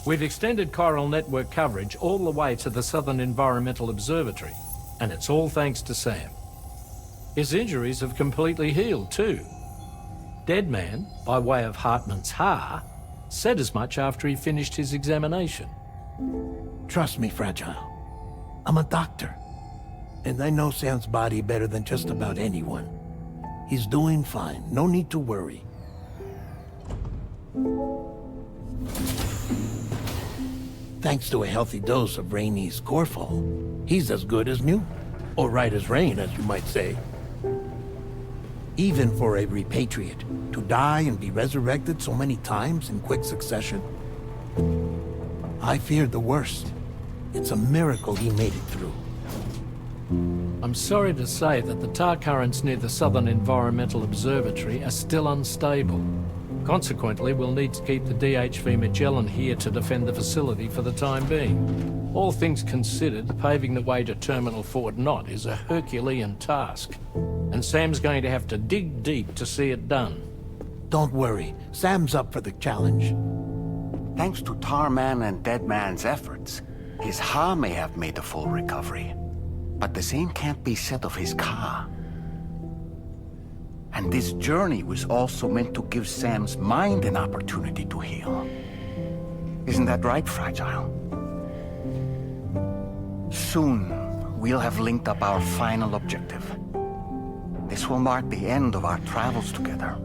We've extended chiral network coverage all the way to the Southern Environmental Observatory, and it's all thanks to Sam. His injuries have completely healed too. Deadman, by way of Hartman's Ha, said as much after he finished his examination. Trust me, Fragile. I'm a doctor, and I know Sam's body better than just about anyone. He's doing fine, no need to worry. Thanks to a healthy dose of Rainey's Corfall, he's as good as new. Or right as rain, as you might say. Even for a repatriate, to die and be resurrected so many times in quick succession. I feared the worst. It's a miracle he made it through. I'm sorry to say that the tar currents near the Southern Environmental Observatory are still unstable. Consequently, we'll need to keep the DHV Magellan here to defend the facility for the time being. All things considered, paving the way to Terminal Fort Knott is a Herculean task, and Sam's going to have to dig deep to see it done. Don't worry, Sam's up for the challenge. Thanks to Tarman and Deadman's efforts, his Ha may have made a full recovery. But the same can't be said of his Ka. And this journey was also meant to give Sam's mind an opportunity to heal. Isn't that right, Fragile? Soon, we'll have linked up our final objective. This will mark the end of our travels together.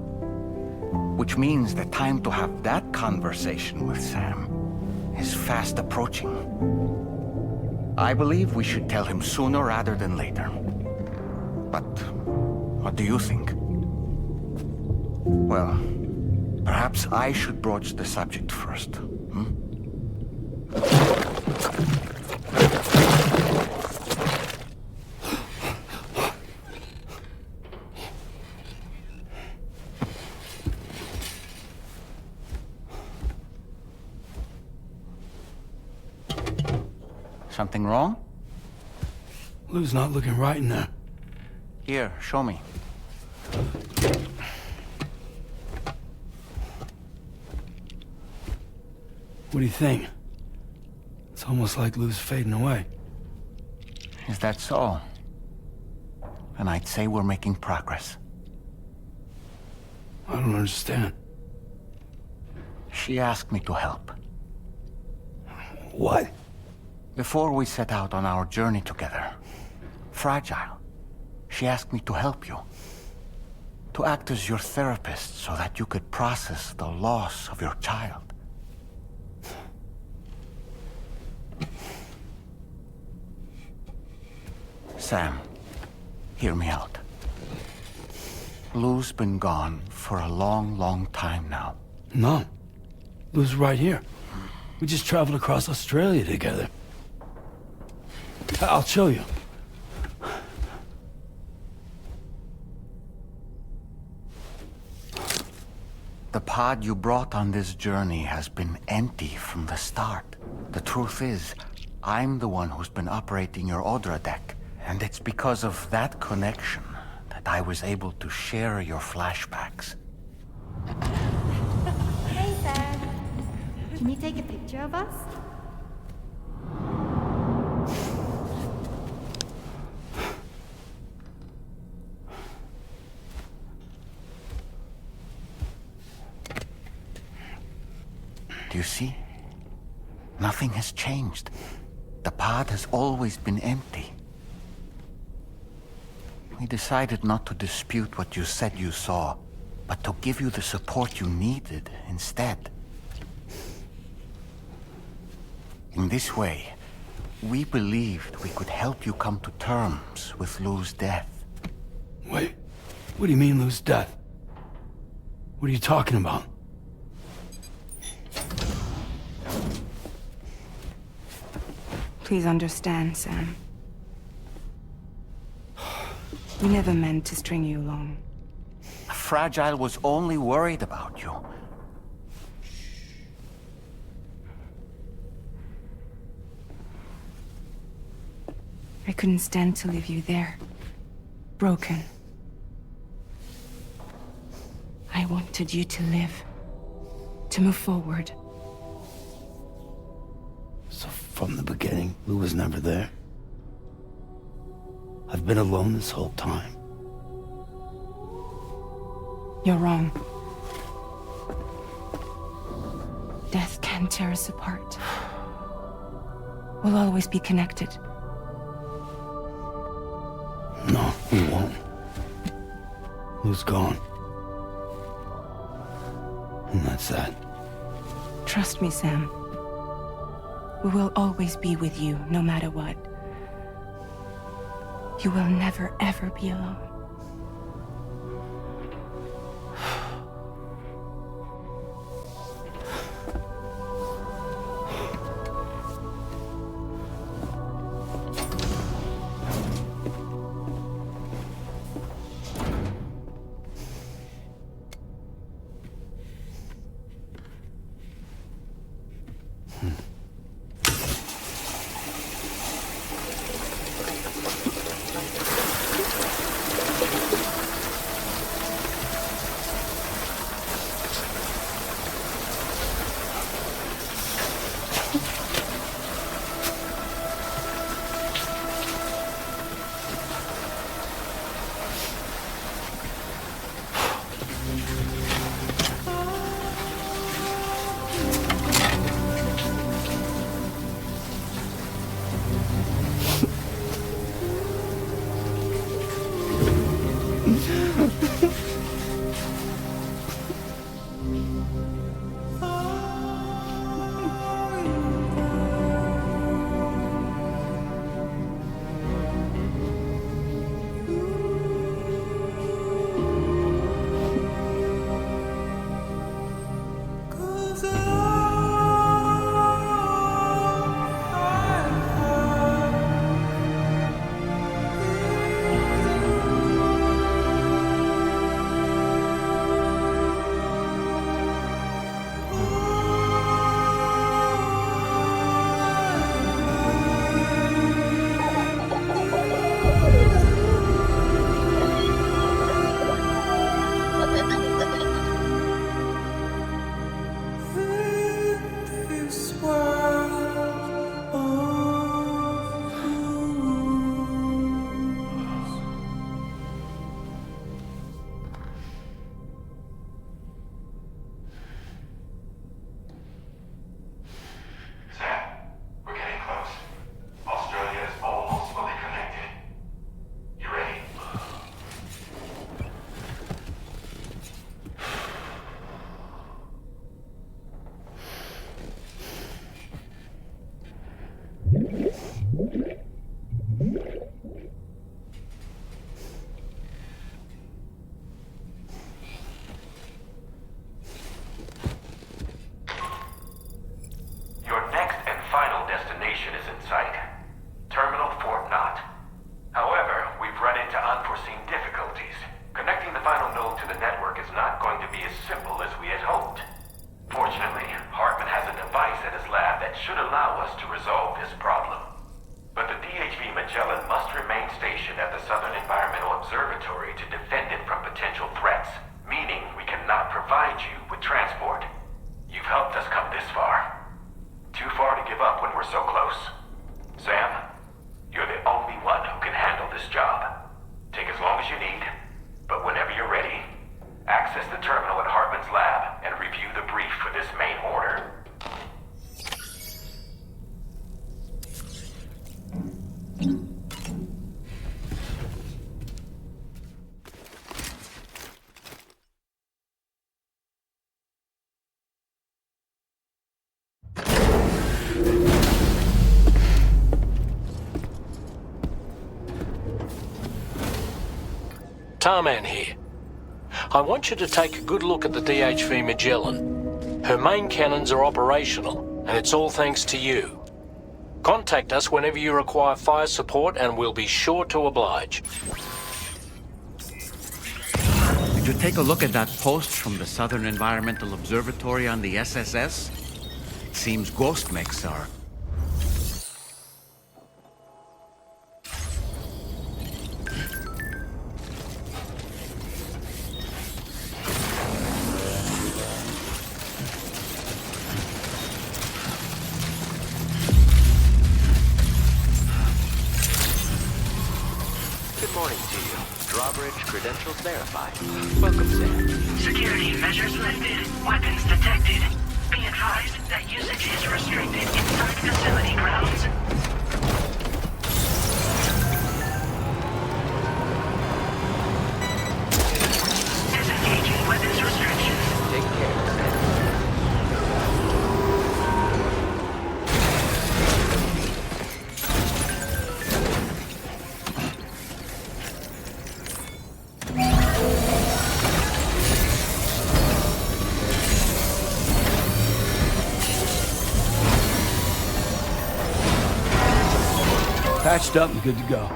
Which means the time to have that conversation with Sam is fast approaching. I believe we should tell him sooner rather than later. But what do you think? Well, perhaps I should broach the subject first, hmm? Something wrong? Lou's not looking right in there. Here, show me. What do you think? It's almost like Lou's fading away. Is that so? And I'd say we're making progress. I don't understand. She asked me to help. What? Before we set out on our journey together, Fragile, she asked me to help you. To act as your therapist so that you could process the loss of your child. Sam, hear me out. Lou's been gone for a long, long time now. No. Lou's right here. We just traveled across Australia together. I'll show you. The pod you brought on this journey has been empty from the start. The truth is, I'm the one who's been operating your Odra deck. And it's because of that connection that I was able to share your flashbacks. Hey, Sam. Can you take a picture of us? Do you see? Nothing has changed. The pod has always been empty. We decided not to dispute what you said you saw, but to give you the support you needed instead. In this way, we believed we could help you come to terms with Lou's death. Wait, what do you mean Lou's death? What are you talking about? Please understand, Sam. We never meant to string you along. Fragile was only worried about you. I couldn't stand to leave you there. Broken. I wanted you to live. To move forward. from the beginning. Lou was never there. I've been alone this whole time. You're wrong. Death can tear us apart. We'll always be connected. No, we won't. Lou's gone. And that's that. Trust me, Sam. We will always be with you, no matter what. You will never, ever be alone. Tarman here. I want you to take a good look at the DHV Magellan. Her main cannons are operational, and it's all thanks to you. Contact us whenever you require fire support, and we'll be sure to oblige. Did you take a look at that post from the Southern Environmental Observatory on the SSS? It seems ghost mechs are Drawbridge credentials verified. Welcome, Sam. Security measures lifted. Weapons detected. Be advised that usage is restricted inside facility grounds. Disengaging weapons restrictions. Take care, Sam. Patched up and good to go.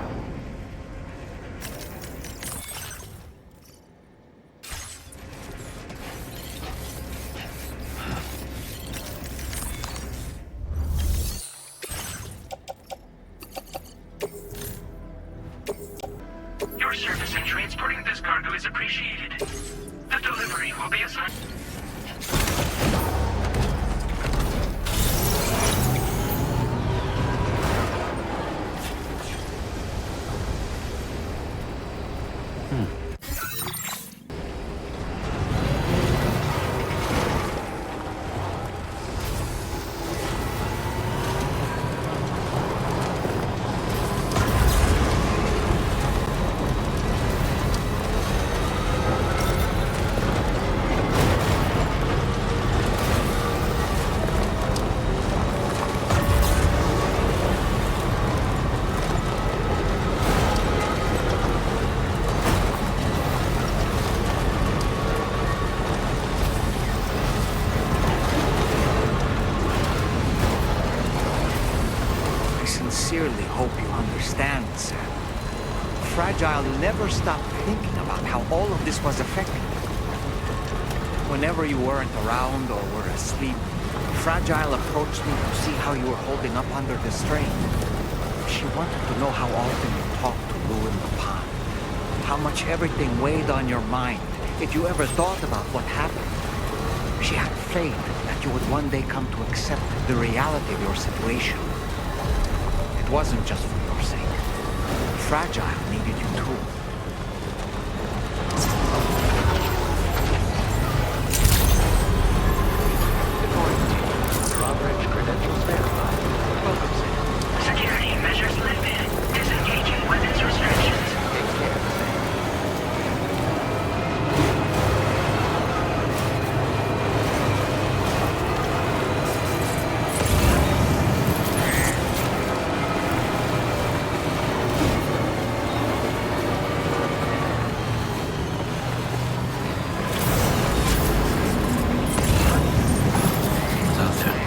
Your service in transporting this cargo is appreciated. The delivery will be assigned. I sincerely hope you understand, Sam. Fragile never stopped thinking about how all of this was affecting you. Whenever you weren't around or were asleep, Fragile approached me to see how you were holding up under the strain. She wanted to know how often you talked to Lou in the pond, how much everything weighed on your mind, if you ever thought about what happened. She had faith that you would one day come to accept the reality of your situation. It wasn't just for your sake. Fragile needed you too. Drawbridge credentials verified. Welcome, Sam. Security measures lifted. Disengaging weapons restrictions. Take care, Sam. It's out there.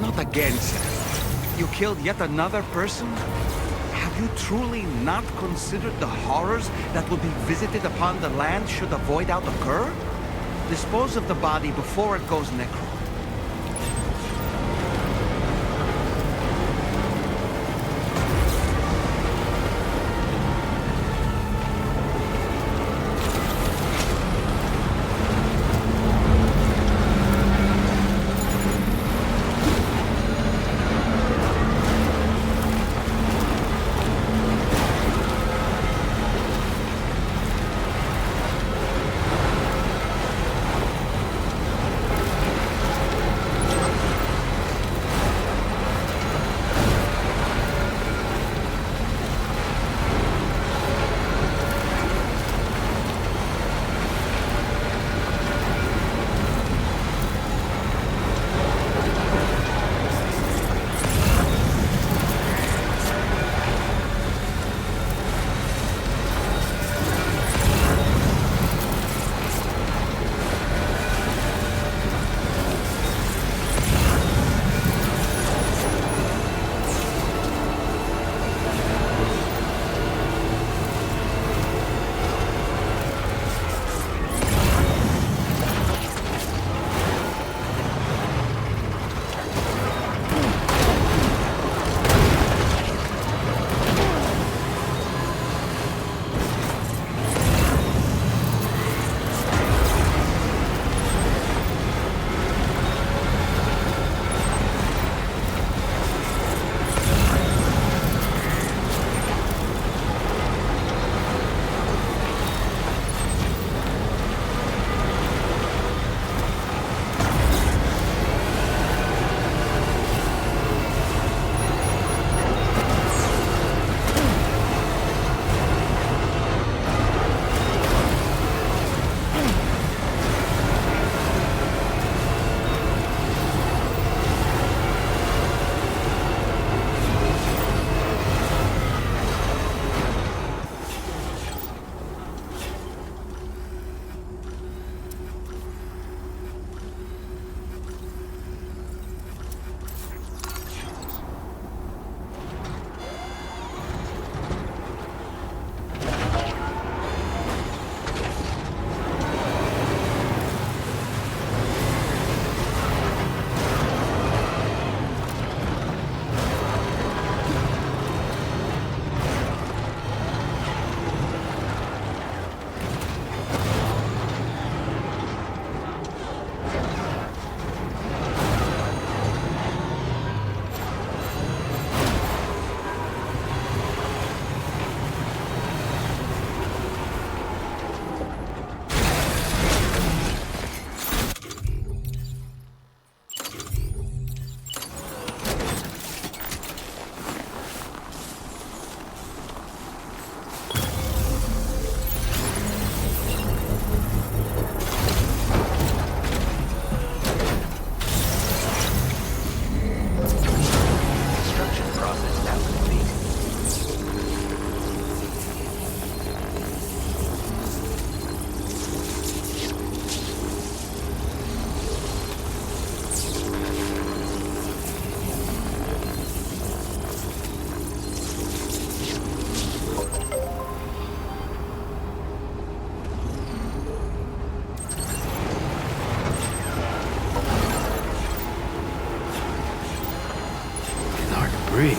Not again, Sam. You killed yet another person? Have you truly not considered the horrors that will be visited upon the land should a void out occur? Dispose of the body before it goes necro. breathe.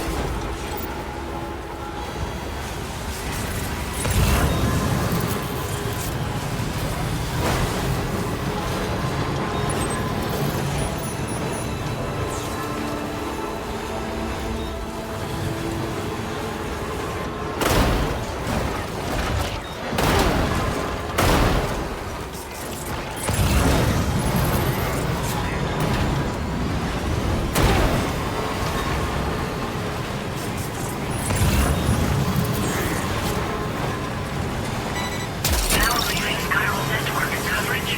Now leaving chiral network coverage.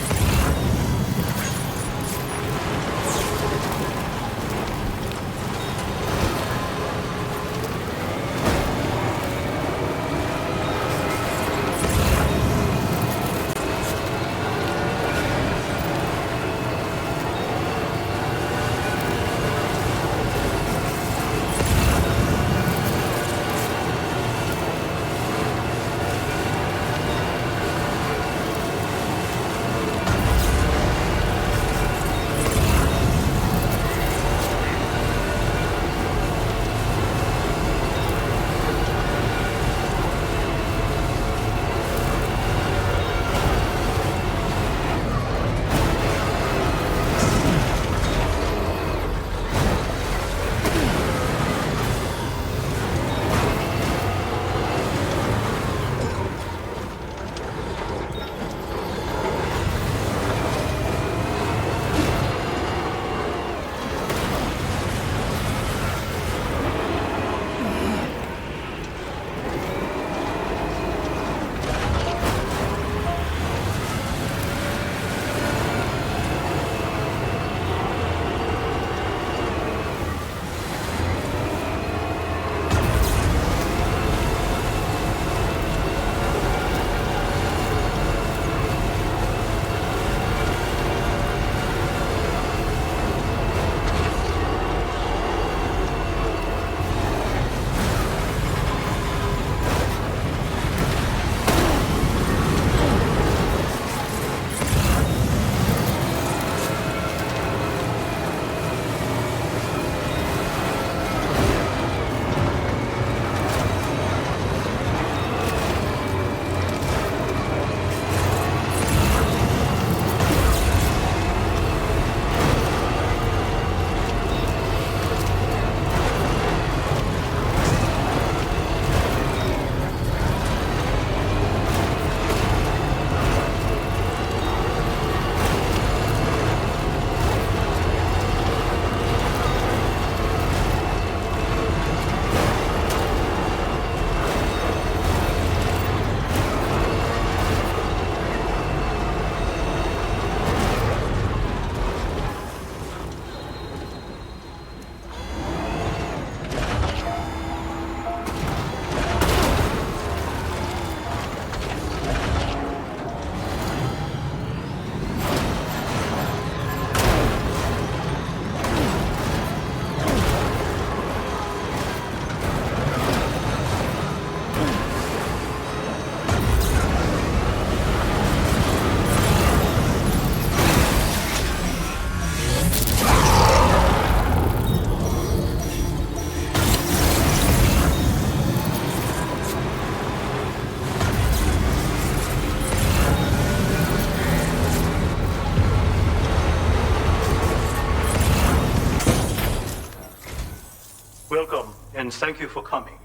Welcome, and thank you for coming.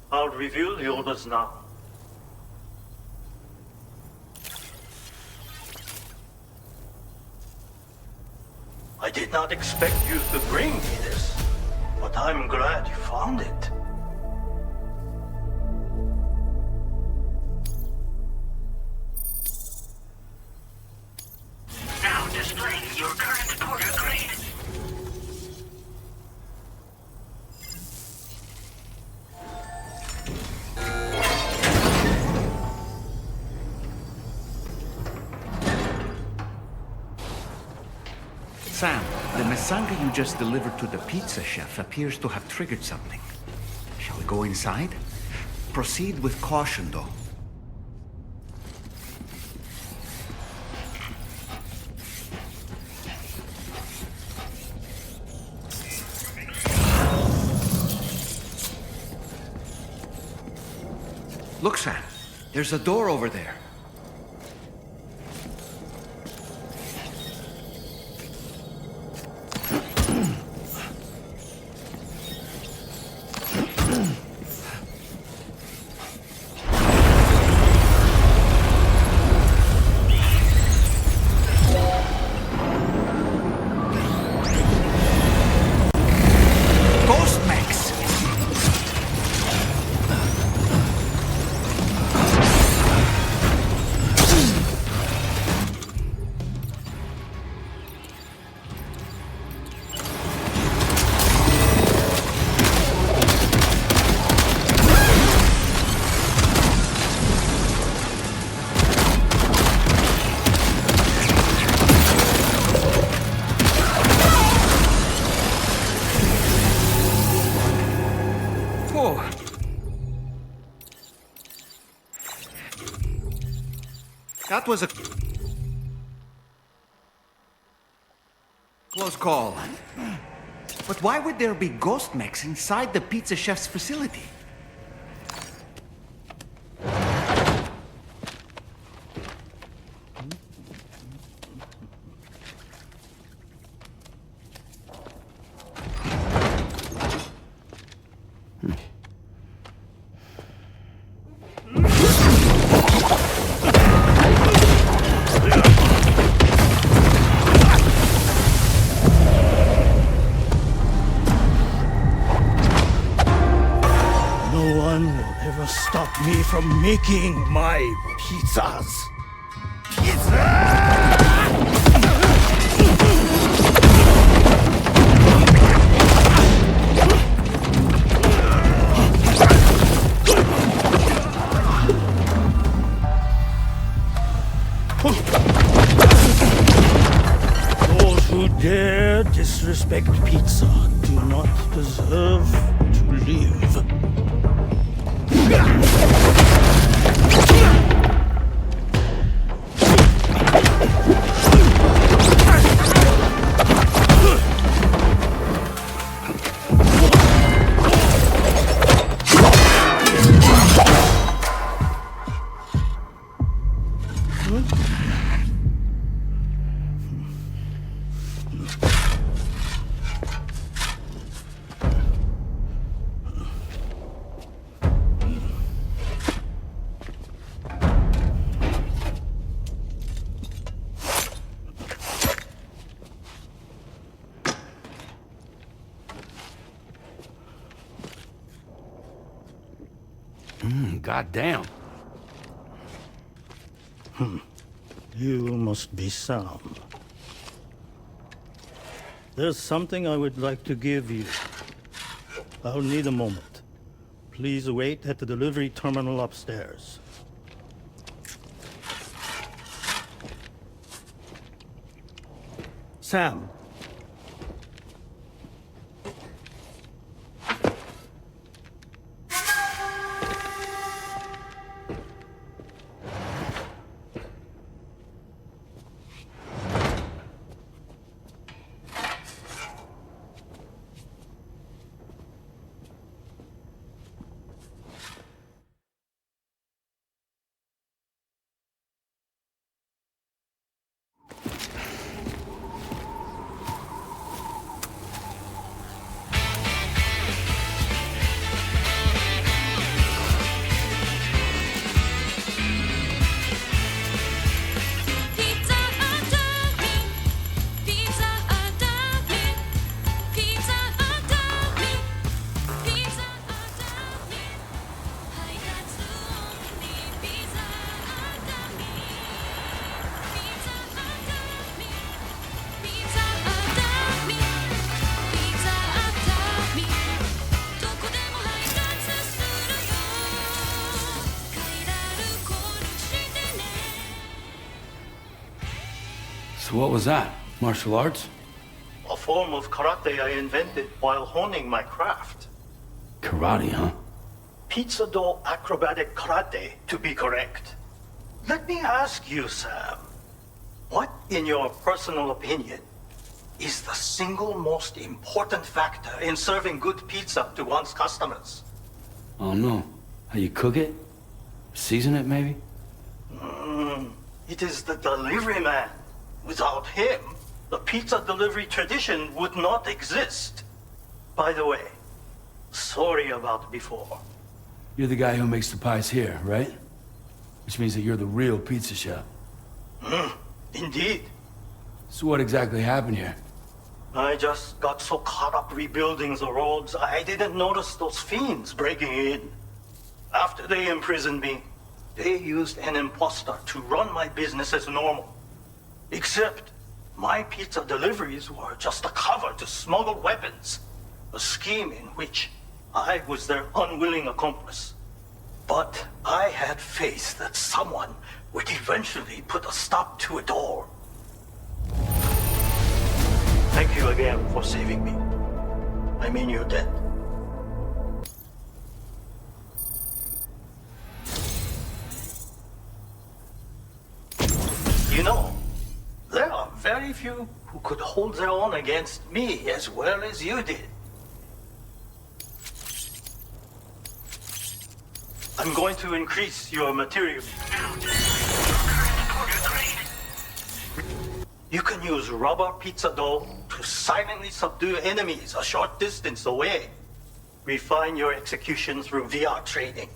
I'll reveal the orders now. I did not expect you to bring me this, but I'm glad you found it. Now displaying your current porter grade. Sam, the mesanga you just delivered to the pizza chef appears to have triggered something. Shall we go inside? Proceed with caution, though. Look, Sam. There's a door over there. That was a close call. But why would there be ghost mechs inside the pizza chef's facility? Me from making my pizzas. Those who dare disrespect pizza do not deserve to live. Goddamn. You must be Sam. There's something I would like to give you. I'll need a moment. Please wait at the delivery terminal upstairs. Sam. So what was that? Martial arts? A form of karate I invented while honing my craft. Karate, huh? Pizza dough acrobatic karate, to be correct. Let me ask you, Sam. What, in your personal opinion, is the single most important factor in serving good pizza to one's customers? Oh no. How you cook it? Season it, maybe? It is the delivery man. Without him, the pizza delivery tradition would not exist. By the way, sorry about before. You're the guy who makes the pies here, right? Which means that you're the real pizza chef. Indeed. So what exactly happened here? I just got so caught up rebuilding the roads, I didn't notice those fiends breaking in. After they imprisoned me, they used an imposter to run my business as normal. Except, my pizza deliveries were just a cover to smuggle weapons. A scheme in which I was their unwilling accomplice. But I had faith that someone would eventually put a stop to it all. Thank you again for saving me. I mean your debt. You know, there are very few who could hold their own against me as well as you did. I'm going to increase your material. You can use rubber pizza dough to silently subdue enemies a short distance away. Refine your execution through VR trading.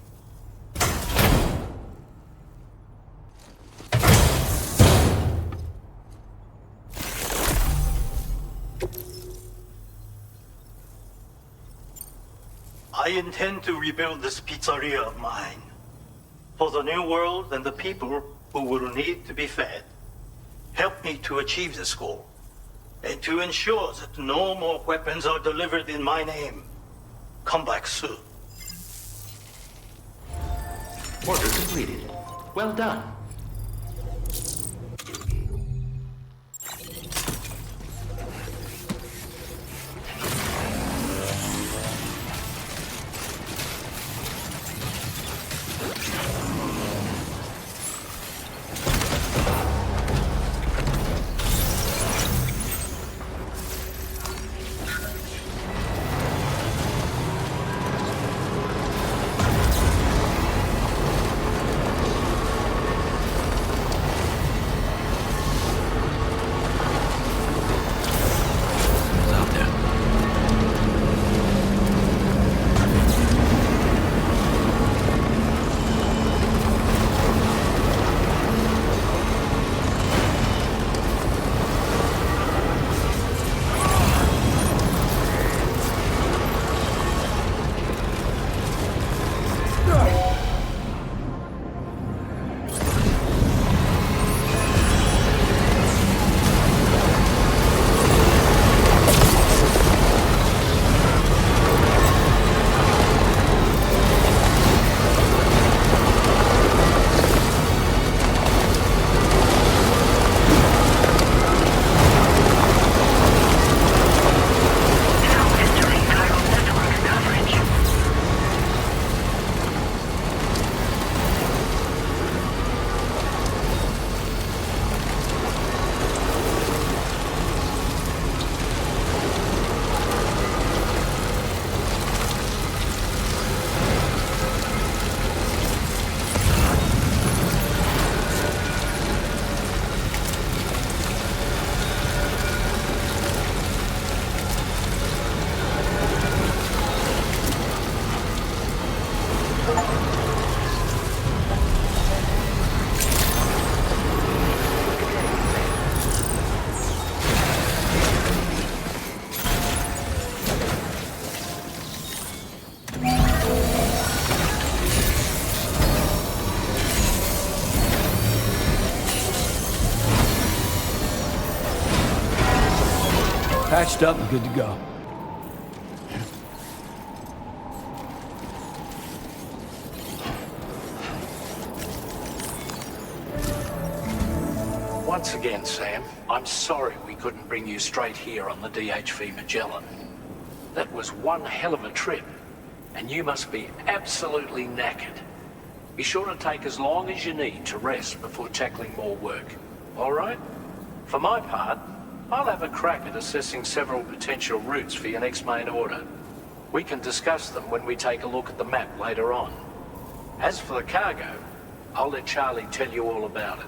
I intend to rebuild this pizzeria of mine. For the new world and the people who will need to be fed. Help me to achieve this goal. And to ensure that no more weapons are delivered in my name. Come back soon. Order completed. Well done. Patched up and good to go. Once again, Sam, I'm sorry we couldn't bring you straight here on the DHV Magellan. That was one hell of a trip, and you must be absolutely knackered. Be sure to take as long as you need to rest before tackling more work. All right? For my part, I'll have a crack at assessing several potential routes for your next main order. We can discuss them when we take a look at the map later on. As for the cargo, I'll let Charlie tell you all about it.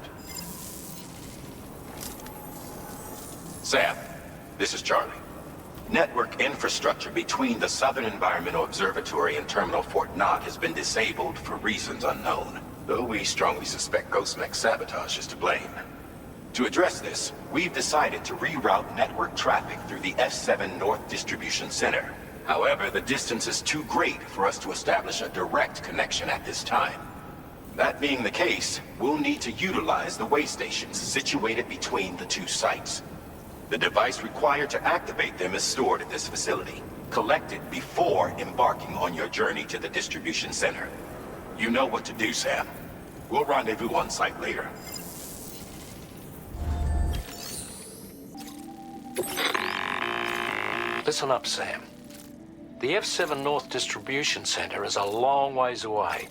Sam, this is Charlie. Network infrastructure between the Southern Environmental Observatory and Terminal Fort Knott has been disabled for reasons unknown, though we strongly suspect Ghostmech's sabotage is to blame. To address this, we've decided to reroute network traffic through the F7 North Distribution Center. However, the distance is too great for us to establish a direct connection at this time. That being the case, we'll need to utilize the way stations situated between the two sites. The device required to activate them is stored at this facility, collected before embarking on your journey to the distribution center. You know what to do, Sam. We'll rendezvous on site later. Listen up, Sam. The F7 North Distribution Center is a long ways away,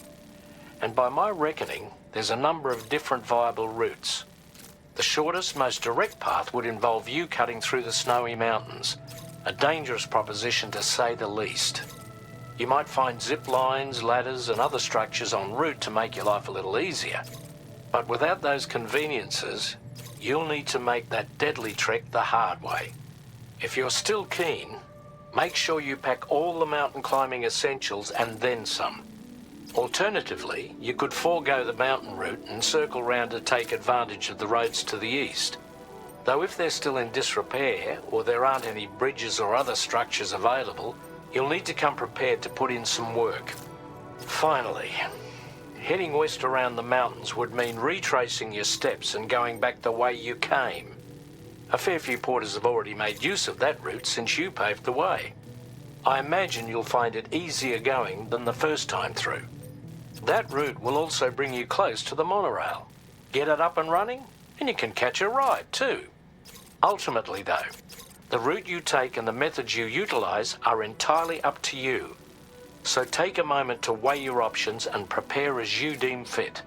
and by my reckoning, there's a number of different viable routes. The shortest, most direct path would involve you cutting through the snowy mountains, a dangerous proposition to say the least. You might find zip lines, ladders, and other structures en route to make your life a little easier. But without those conveniences, you'll need to make that deadly trek the hard way. If you're still keen, make sure you pack all the mountain climbing essentials and then some. Alternatively, you could forego the mountain route and circle round to take advantage of the roads to the east. Though if they're still in disrepair, or there aren't any bridges or other structures available, you'll need to come prepared to put in some work. Finally, heading west around the mountains would mean retracing your steps and going back the way you came. A fair few porters have already made use of that route since you paved the way. I imagine you'll find it easier going than the first time through. That route will also bring you close to the monorail. Get it up and running, and you can catch a ride too. Ultimately though, the route you take and the methods you utilize are entirely up to you. So take a moment to weigh your options and prepare as you deem fit.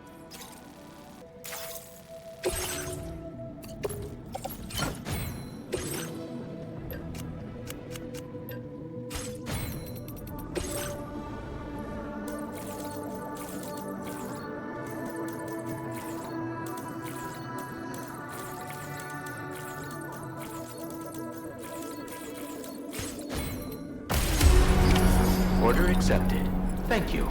Order accepted. Thank you.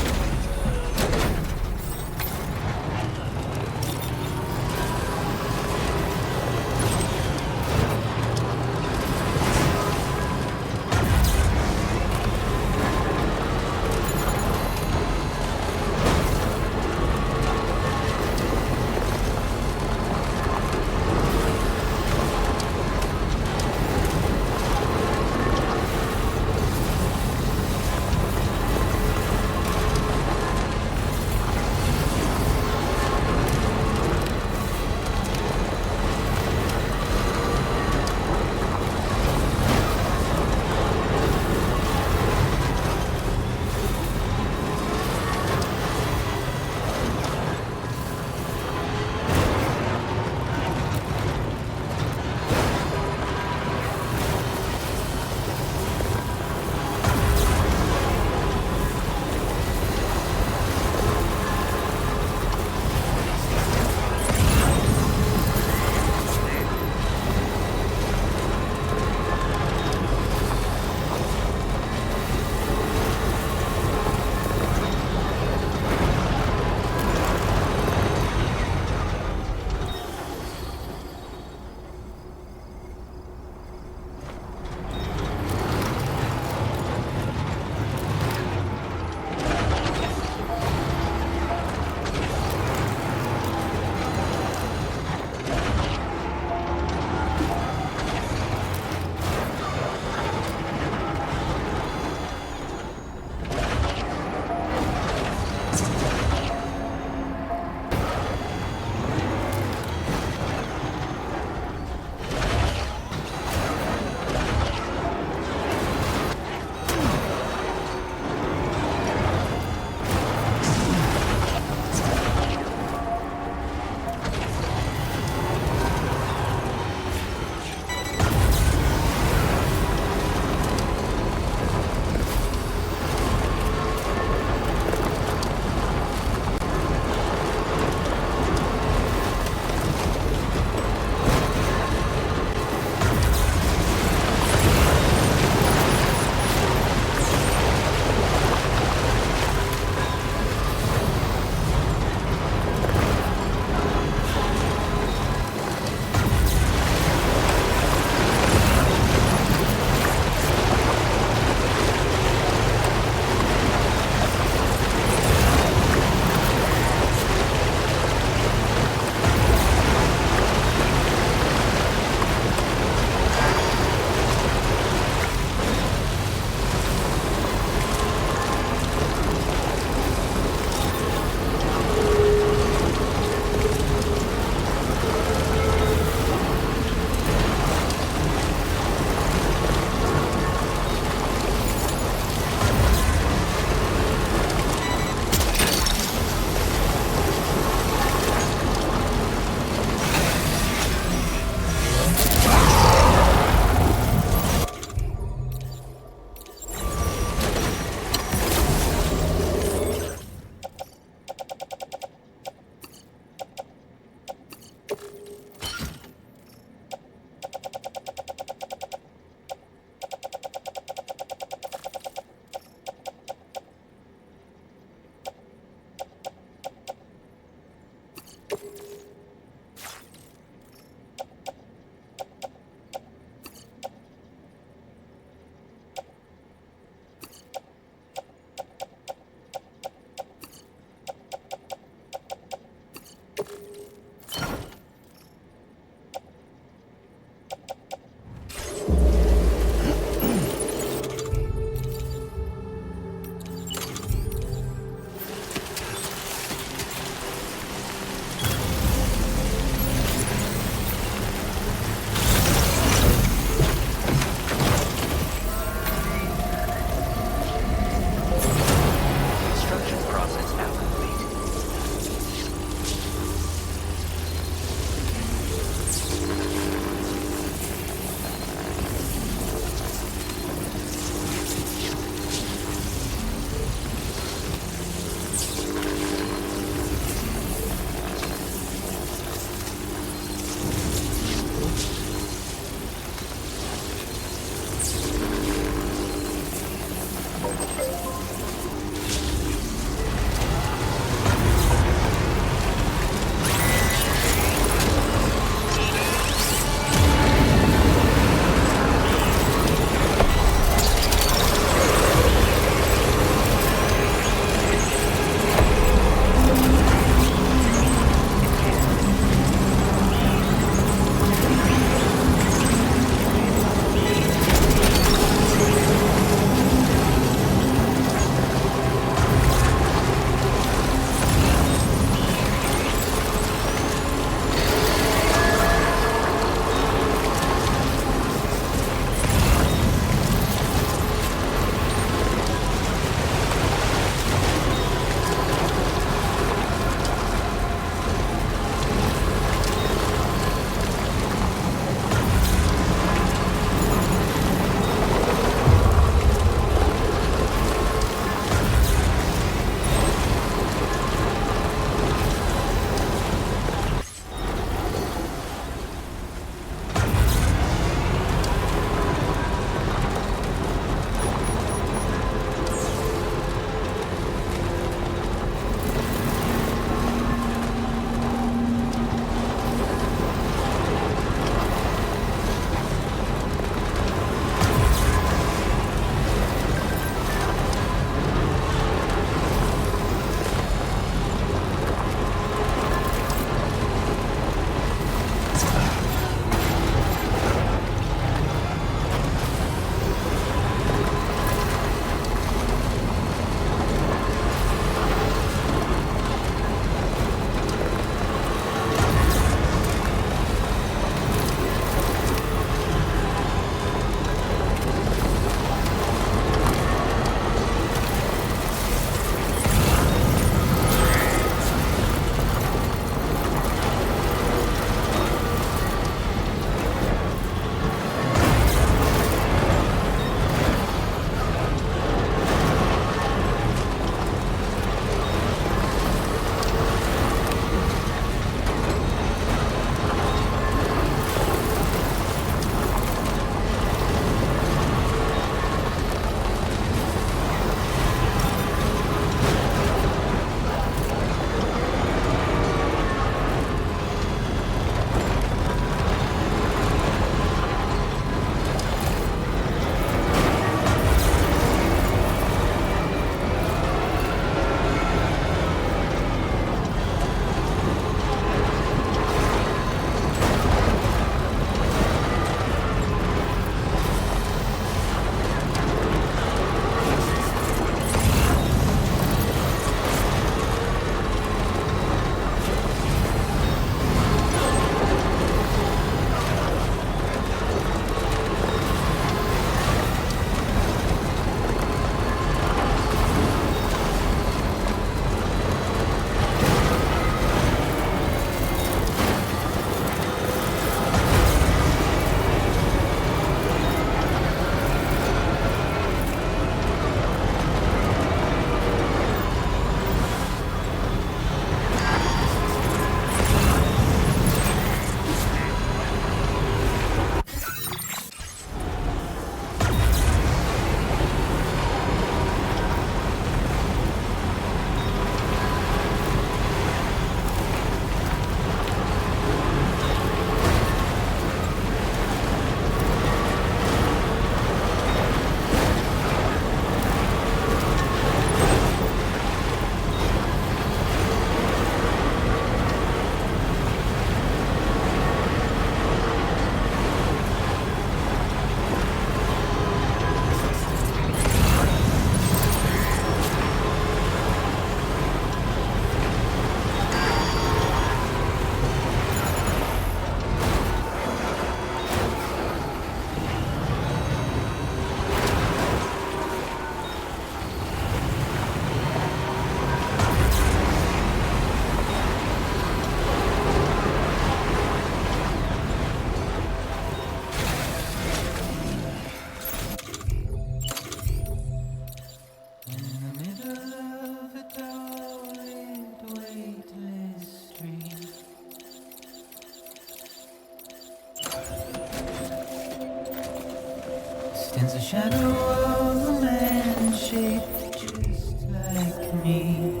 stands a shadow of a man shaped just like me.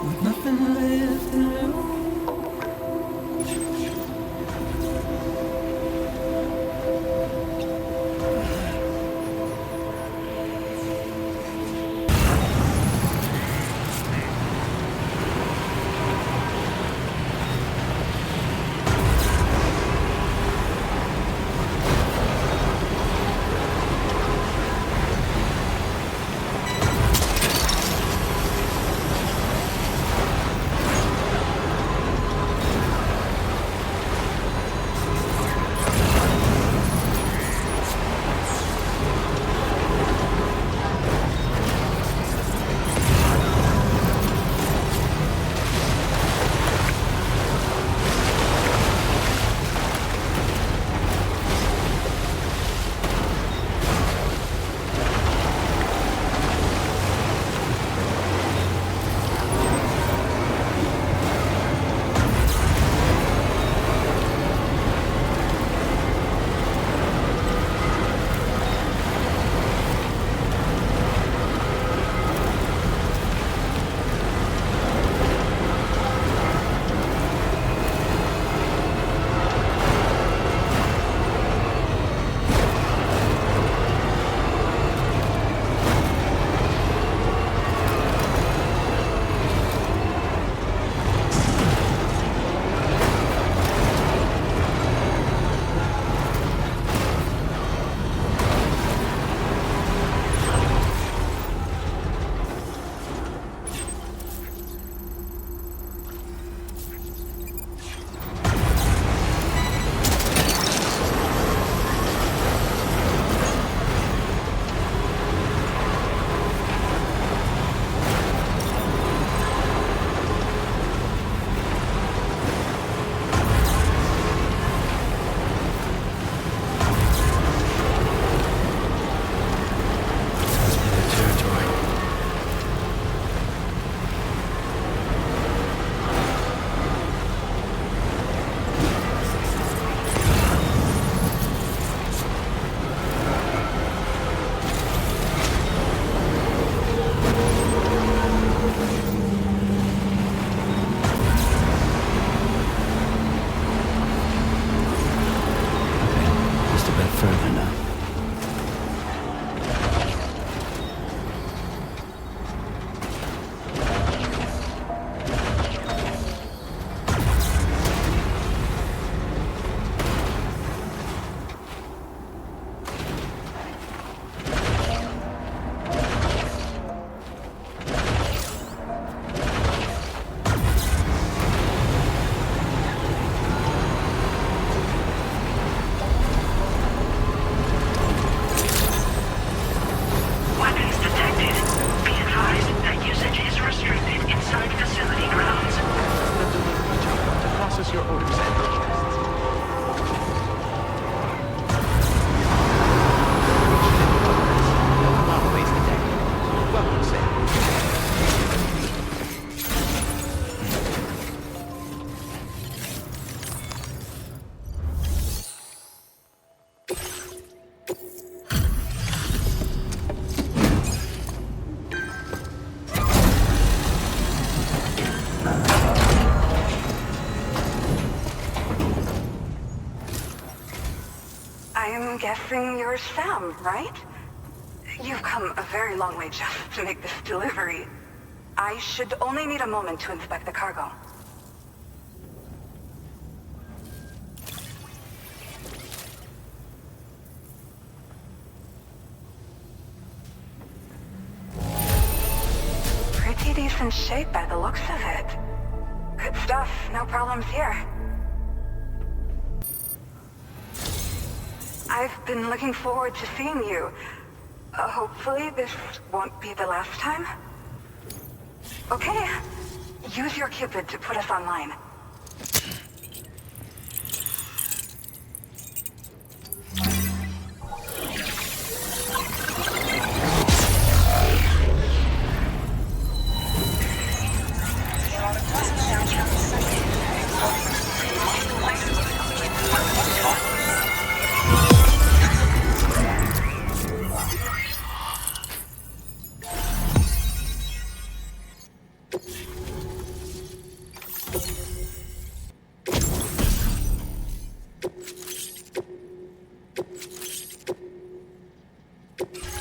With nothing left to lose. I'm guessing you're Sam, right? You've come a very long way just to make this delivery. I should only need a moment to inspect the cargo. Pretty decent shape by the looks of it. Good stuff, no problems here. I've been looking forward to seeing you. Hopefully this won't be the last time. Okay, use your Cupid to put us online.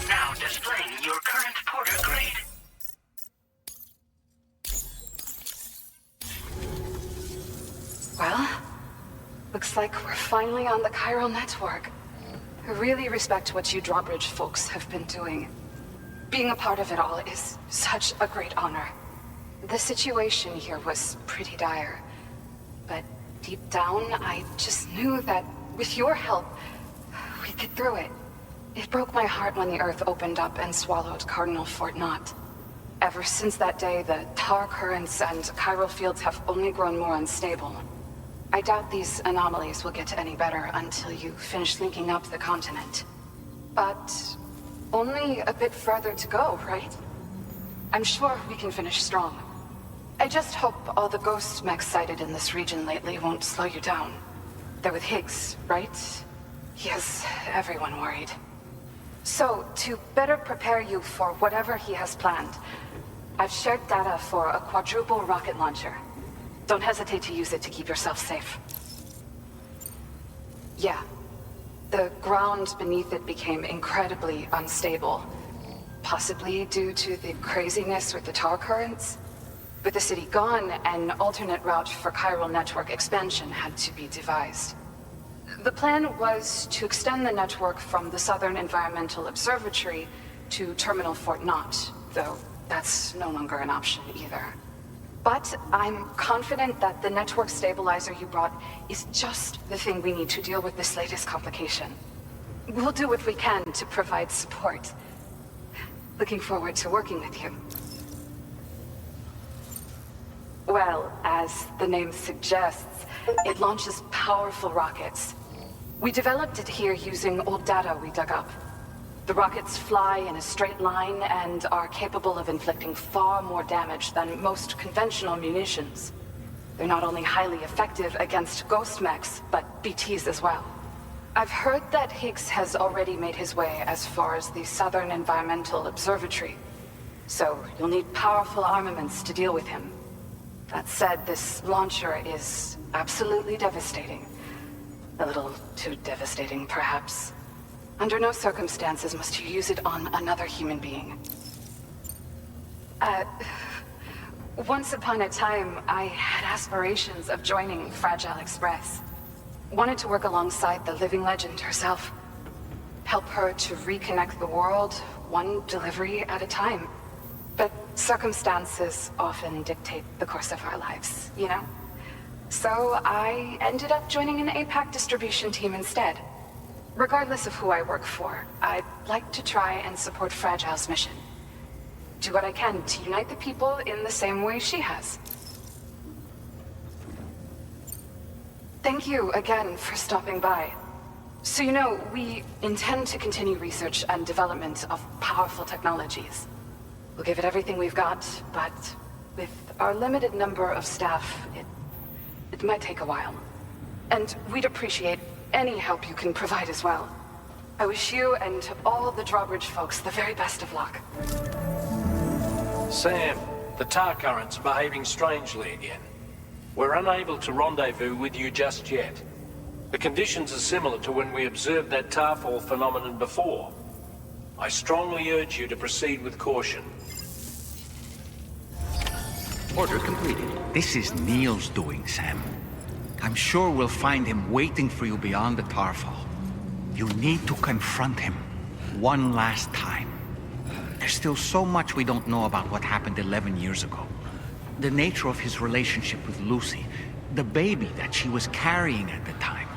Now displaying your current porter grade. Well, looks like we're finally on the chiral network. I really respect what you drawbridge folks have been doing. Being a part of it all is such a great honor. The situation here was pretty dire, but deep down, I just knew that with your help, we'd get through it. It broke my heart when the Earth opened up and swallowed Cardinal Fort Knott. Ever since that day, the tar currents and chiral fields have only grown more unstable. I doubt these anomalies will get any better until you finish linking up the continent. But only a bit further to go, right? I'm sure we can finish strong. I just hope all the ghost mechs sighted in this region lately won't slow you down. They're with Higgs, right? He has everyone worried. So, to better prepare you for whatever he has planned, I've shared data for a quadruple rocket launcher. Don't hesitate to use it to keep yourself safe. Yeah. The ground beneath it became incredibly unstable. Possibly due to the craziness with the tar currents. With the city gone, an alternate route for chiral network expansion had to be devised. The plan was to extend the network from the Southern Environmental Observatory to Terminal Fort Knott, though that's no longer an option either. But I'm confident that the network stabilizer you brought is just the thing we need to deal with this latest complication. We'll do what we can to provide support. Looking forward to working with you. Well, as the name suggests, it launches powerful rockets. We developed it here using old data we dug up. The rockets fly in a straight line and are capable of inflicting far more damage than most conventional munitions. They're not only highly effective against ghost mechs, but BTs as well. I've heard that Higgs has already made his way as far as the Southern Environmental Observatory. So you'll need powerful armaments to deal with him. That said, this launcher is absolutely devastating. A little too devastating, perhaps. Under no circumstances must you use it on another human being. Once upon a time, I had aspirations of joining Fragile Express. Wanted to work alongside the living legend herself. Help her to reconnect the world, one delivery at a time. But circumstances often dictate the course of our lives, you know? So I ended up joining an APAC distribution team instead. Regardless of who I work for, I'd like to try and support Fragile's mission. Do what I can to unite the people in the same way she has. Thank you again for stopping by. So you know, we intend to continue research and development of powerful technologies. We'll give it everything we've got, but with our limited number of staff, it might take a while. And we'd appreciate any help you can provide as well. I wish you and all the drawbridge folks the very best of luck. Sam, the tar currents are behaving strangely again. We're unable to rendezvous with you just yet. The conditions are similar to when we observed that tarfall phenomenon before. I strongly urge you to proceed with caution. Order completed. This is Neil's doing, Sam. I'm sure we'll find him waiting for you beyond the tarfall. You need to confront him one last time. There's still so much we don't know about what happened 11 years ago. The nature of his relationship with Lucy, the baby that she was carrying at the time,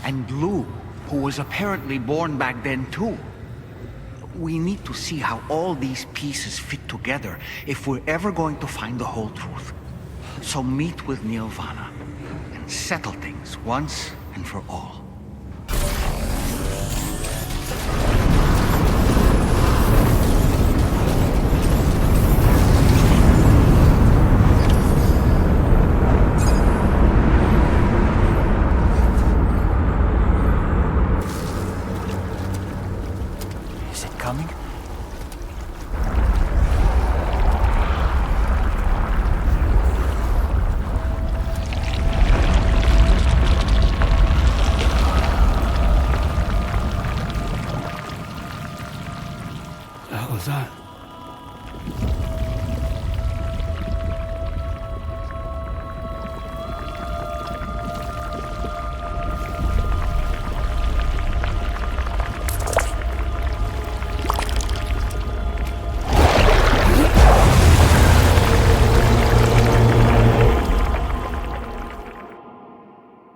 and Lou, who was apparently born back then too. We need to see how all these pieces fit together if we're ever going to find the whole truth. So meet with Neil Vana and settle things once and for all. The hell is that?